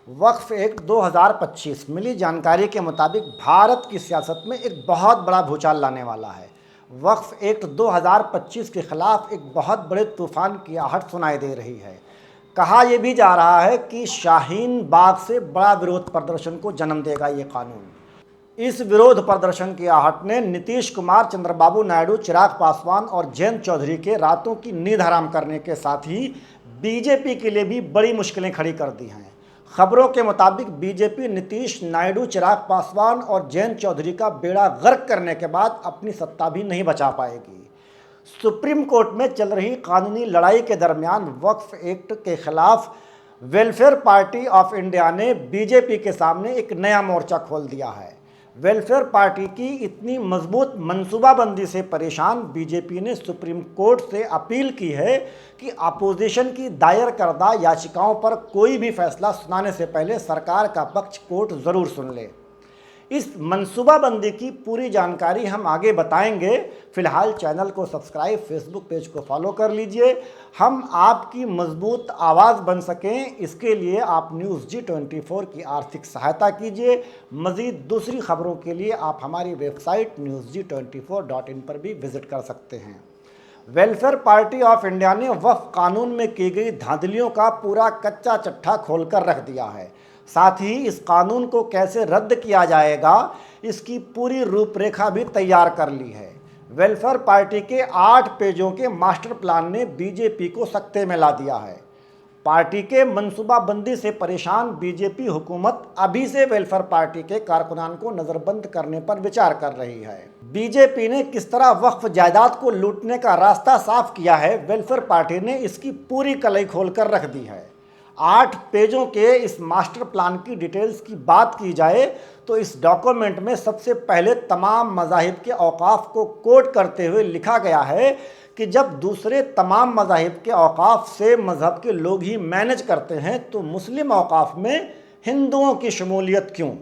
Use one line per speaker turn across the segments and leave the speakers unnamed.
वक्फ act 2025 मिली जानकारी के मुताबिक भारत की सियासत में एक बहुत बड़ा भूचाल लाने वाला है। वक्फ एक्ट 2025 के खिलाफ एक बहुत बड़े तूफान की आहट सुनाई दे रही है। कहा यह भी जा रहा है कि शाहीन बाग से बड़ा विरोध प्रदर्शन को जन्म देगा ये कानून। इस विरोध प्रदर्शन की आहट ने नीतीश कुमार, चंद्रबाबू नायडू, चिराग पासवान और जयंत चौधरी के रातों की नींद हराम करने के साथ ही बीजेपी के लिए भी बड़ी मुश्किलें खड़ी कर दी हैं। खबरों के मुताबिक बीजेपी नीतीश, नायडू, चिराग पासवान और जयंत चौधरी का बेड़ा गर्क करने के बाद अपनी सत्ता भी नहीं बचा पाएगी। सुप्रीम कोर्ट में चल रही कानूनी लड़ाई के दरमियान वक्फ एक्ट के खिलाफ वेलफेयर पार्टी ऑफ इंडिया ने बीजेपी के सामने एक नया मोर्चा खोल दिया है। वेलफेयर पार्टी की इतनी मजबूत मंसूबाबंदी से परेशान बीजेपी ने सुप्रीम कोर्ट से अपील की है कि अपोजिशन की दायर करदा याचिकाओं पर कोई भी फैसला सुनाने से पहले सरकार का पक्ष कोर्ट ज़रूर सुन ले। इस मंसूबाबंदी की पूरी जानकारी हम आगे बताएंगे। फिलहाल चैनल को सब्सक्राइब, फेसबुक पेज को फॉलो कर लीजिए। हम आपकी मजबूत आवाज़ बन सकें, इसके लिए आप न्यूज़ G24 की आर्थिक सहायता कीजिए। मज़ीद दूसरी खबरों के लिए आप हमारी वेबसाइट newsg24.in पर भी विज़िट कर सकते हैं। वेलफेयर पार्टी ऑफ इंडिया ने वक्फ कानून में की गई धांधलियों का पूरा कच्चा चट्टा खोलकर रख दिया है। साथ ही इस कानून को कैसे रद्द किया जाएगा, इसकी पूरी रूपरेखा भी तैयार कर ली है। वेलफेयर पार्टी के 8 पेजों के मास्टर प्लान ने बीजेपी को सकते में ला दिया है। पार्टी के मंसूबाबंदी से परेशान बीजेपी हुकूमत अभी से वेलफेयर पार्टी के कारकुनान को नज़रबंद करने पर विचार कर रही है। बीजेपी ने किस तरह वक्फ जायदाद को लूटने का रास्ता साफ किया है, वेलफेयर पार्टी ने इसकी पूरी कलई खोलकर रख दी है। 8 पेजों के इस मास्टर प्लान की डिटेल्स की बात की जाए तो इस डॉक्यूमेंट में सबसे पहले तमाम मज़ाहिब के औकाफ को कोट करते हुए लिखा गया है कि जब दूसरे तमाम मज़ाहिब के औकाफ से मज़हब के लोग ही मैनेज करते हैं तो मुस्लिम औकाफ में हिंदुओं की शमूलियत क्यों।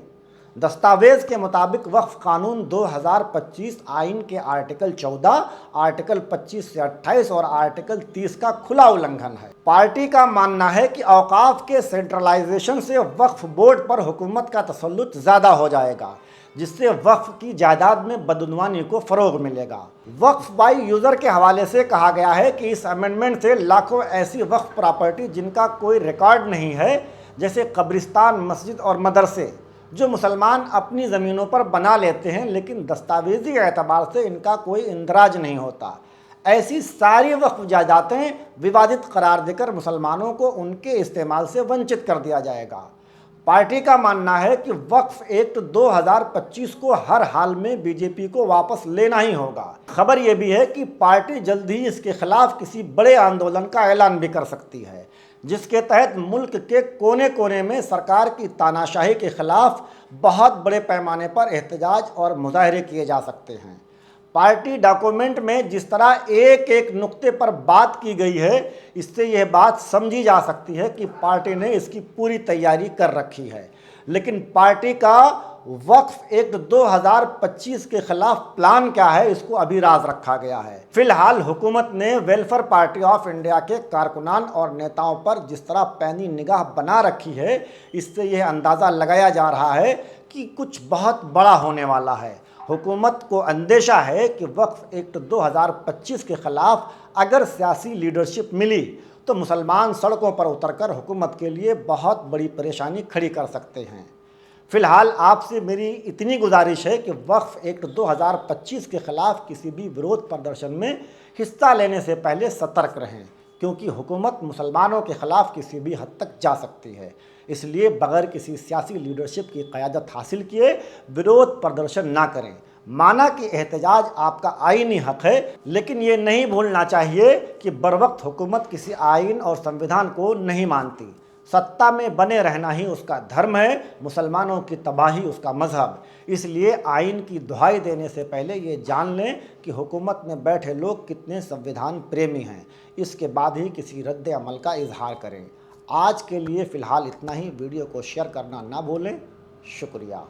दस्तावेज़ के मुताबिक वक्फ कानून 2025 आइन के आर्टिकल 14, आर्टिकल 25 से 28 और आर्टिकल 30 का खुला उल्लंघन है। पार्टी का मानना है कि औकाफ के सेंट्रलाइजेशन से वक्फ बोर्ड पर हुकूमत का तसल्लुत ज़्यादा हो जाएगा, जिससे वक्फ की जायदाद में बदउनवानी को फ़रोग मिलेगा। वक्फ बाई यूज़र के हवाले से कहा गया है कि इस अमेंडमेंट से लाखों ऐसी वक्फ प्रॉपर्टी जिनका कोई रिकॉर्ड नहीं है, जैसे कब्रिस्तान, मस्जिद और मदरसे, जो मुसलमान अपनी ज़मीनों पर बना लेते हैं लेकिन दस्तावेजी एतबार से इनका कोई इंदराज नहीं होता, ऐसी सारी वक्फ जायदादें विवादित करार देकर मुसलमानों को उनके इस्तेमाल से वंचित कर दिया जाएगा। पार्टी का मानना है कि वक्फ एक्ट 2025 को हर हाल में बीजेपी को वापस लेना ही होगा। खबर यह भी है कि पार्टी जल्द ही इसके खिलाफ किसी बड़े आंदोलन का ऐलान भी कर सकती है, जिसके तहत मुल्क के कोने कोने में सरकार की तानाशाही के खिलाफ बहुत बड़े पैमाने पर एहतजाज और मुजाहरे किए जा सकते हैं। पार्टी डॉक्यूमेंट में जिस तरह एक एक नुक्ते पर बात की गई है, इससे यह बात समझी जा सकती है कि पार्टी ने इसकी पूरी तैयारी कर रखी है। लेकिन पार्टी का वक्फ एक्ट 2025 के खिलाफ प्लान क्या है, इसको अभी राज रखा गया है। फिलहाल हुकूमत ने वेलफेयर पार्टी ऑफ इंडिया के कारकुनान और नेताओं पर जिस तरह पैनी निगाह बना रखी है, इससे यह अंदाज़ा लगाया जा रहा है कि कुछ बहुत बड़ा होने वाला है। हुकूमत को अंदेशा है कि वक्फ एक्ट 2025 के खिलाफ अगर सियासी लीडरशिप मिली तो मुसलमान सड़कों पर उतरकर हुकूमत के लिए बहुत बड़ी परेशानी खड़ी कर सकते हैं। फ़िलहाल आपसे मेरी इतनी गुजारिश है कि वक्फ एक्ट 2025 के ख़िलाफ़ किसी भी विरोध प्रदर्शन में हिस्सा लेने से पहले सतर्क रहें, क्योंकि हुकूमत मुसलमानों के ख़िलाफ़ किसी भी हद तक जा सकती है। इसलिए बग़ैर किसी सियासी लीडरशिप की क़यादत हासिल किए विरोध प्रदर्शन ना करें। माना कि एहतजाज आपका आईनी हक़ है, लेकिन ये नहीं भूलना चाहिए कि बरवक्त हुकूमत किसी आइन और संविधान को नहीं मानती। सत्ता में बने रहना ही उसका धर्म है, मुसलमानों की तबाही उसका मज़हब। इसलिए आइन की दुहाई देने से पहले ये जान लें कि हुकूमत में बैठे लोग कितने संविधान प्रेमी हैं, इसके बाद ही किसी रद्द अमल का इजहार करें। आज के लिए फ़िलहाल इतना ही। वीडियो को शेयर करना ना भूलें। शुक्रिया।